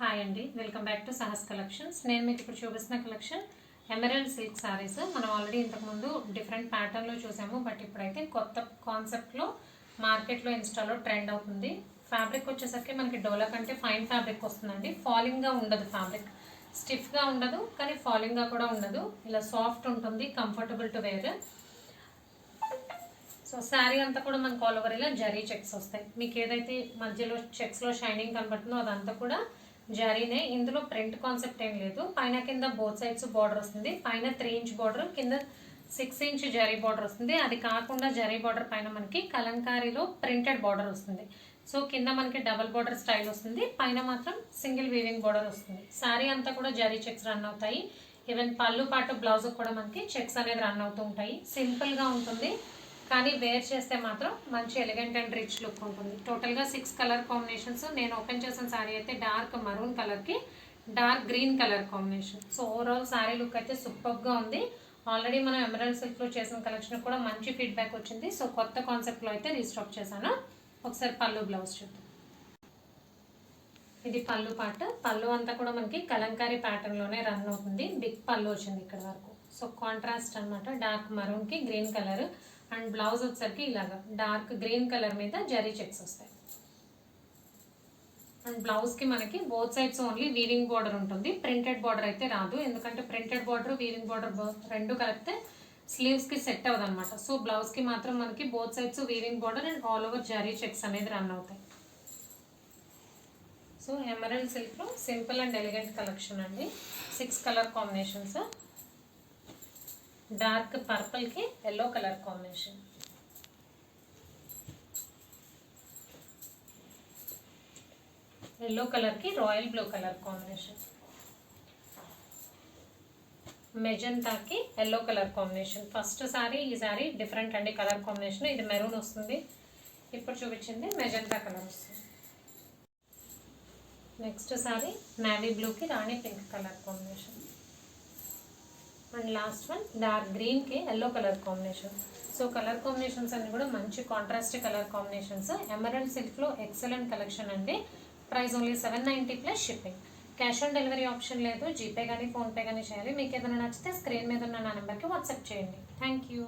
Hi అండి, welcome back to Sahas collections. నేను మీకు ఇప్పుడు చూపిస్తున్న కలెక్షన్ ఎమరాల్డ్ సిల్క్ సారీస్. మనం ఆల్రెడీ ఇంతకుముందు డిఫరెంట్ ప్యాటర్న్లో చూసాము, బట్ ఇప్పుడైతే కొత్త కాన్సెప్ట్లో మార్కెట్లో ఇన్స్టాలో ట్రెండ్ అవుతుంది. ఫ్యాబ్రిక్ వచ్చేసరికి మనకి డోలా కంటే ఫైన్ ఫ్యాబ్రిక్ వస్తుందండి. ఫాలింగ్గా ఉండదు, ఫ్యాబ్రిక్ స్టిఫ్గా ఉండదు, కానీ ఫాలింగ్గా కూడా ఉండదు. ఇలా సాఫ్ట్ ఉంటుంది, comfortable to wear. So sari అంతా కూడా మనకు ఆల్ ఓవర్ ఇలా జరీ చెక్స్ వస్తాయి. మీకు ఏదైతే మధ్యలో చెక్స్లో షైనింగ్ కనబడుతుందో అదంతా కూడా జరీనే. ఇందులో ప్రింట్ కాన్సెప్ట్ ఏం లేదు. పైన కింద బోత్ సైడ్స్ బార్డర్ వస్తుంది. పైన 3 ఇంచ్ బార్డర్, కింద 6 ఇంచ్ జరీ బార్డర్ వస్తుంది. అది కాకుండా జరీ బార్డర్ పైన మనకి కలంకారీలో ప్రింటెడ్ బార్డర్ వస్తుంది. సో కింద మనకి డబల్ బార్డర్ స్టైల్ వస్తుంది, పైన మాత్రం సింగిల్ వీవింగ్ బార్డర్ వస్తుంది. శారీ అంతా కూడా జరీ చెక్స్ రన్ అవుతాయి. ఈవెన్ పళ్ళు పాటు బ్లౌజ్ కూడా మనకి చెక్స్ అనేది రన్ అవుతూ ఉంటాయి. సింపుల్గా ఉంటుంది, కానీ వేర్ చేస్తే మాత్రం మంచి ఎలిగెంట్ అండ్ రిచ్ లుక్ ఉంటుంది. టోటల్గా 6 కలర్ కాంబినేషన్స్. నేను ఓపెన్ చేసిన శారీ అయితే డార్క్ మరూన్ కలర్కి dark green colour combination. So overall sari look అయితే సూపర్గా ఉంది. ఆల్రెడీ మనం ఎమరాల్డ్ సిల్క్లో చేసిన కలెక్షన్ కూడా మంచి ఫీడ్బ్యాక్ వచ్చింది. సో కొత్త కాన్సెప్ట్లో అయితే రీస్టాక్ చేశాను. ఒకసారి పళ్ళు బ్లౌజ్ చూద్దాం. ఇది పళ్ళు పార్ట్. పళ్ళు అంతా కూడా మనకి కలంకారీ ప్యాటర్న్లోనే రన్ అవుతుంది. బిగ్ పళ్ళు వచ్చింది ఇక్కడ వరకు. సో కాంట్రాస్ట్ అనమాట, డార్క్ మరూన్కి గ్రీన్ కలర్. అండ్ బ్లౌజ్ వచ్చేసరికి ఇలాగా డార్క్ గ్రీన్ కలర్ మీద జరీ చెక్స్ వస్తాయి. అండ్ బ్లౌజ్కి మనకి both sides only weaving border ఉంటుంది. ప్రింటెడ్ బార్డర్ అయితే రాదు, ఎందుకంటే ప్రింటెడ్ బార్డర్ వీవింగ్ బార్డర్ రెండు కలిపితే స్లీవ్స్కి సెట్ అవ్వదు అనమాట. సో బ్లౌజ్కి మాత్రం మనకి both sides weaving border and all over zari checks అనేది రన్ అవుతాయి. సో ఎమరాల్డ్ సిల్క్లో సింపుల్ అండ్ ఎలిగెంట్ కలెక్షన్ అండి. 6 కలర్ కాంబినేషన్స్. డార్క్ పర్పుల్కి ఎల్లో కలర్ కాంబినేషన్, ఎల్లో కలర్కి రాయల్ బ్లూ కలర్ కాంబినేషన్, మెజంతాకి yellow colour combination. First sari ఈ సారీ డిఫరెంట్ అండి colour combination. ఇది మెరూన్ వస్తుంది, ఇప్పుడు చూపించింది మెజంతా కలర్ వస్తుంది. నెక్స్ట్ సారీ నేవీ బ్లూకి rani pink colour combination. And last one dark గ్రీన్కి yellow colour combination. So colour combinations అన్ని కూడా మంచి కాంట్రాస్ట్ కలర్ కాంబినేషన్స్. ఎమరాల్డ్ సిల్క్లో ఎక్సలెంట్ కలెక్షన్ అండి. Price only 790 plus shipping. Cash on delivery option లేదు. GPay కానీ ఫోన్పే కానీ చేయాలి. మీకు ఏదైనా నచ్చితే స్క్రీన్ మీద ఉన్న నా నెంబర్కి వాట్సాప్ చేయండి. Thank you.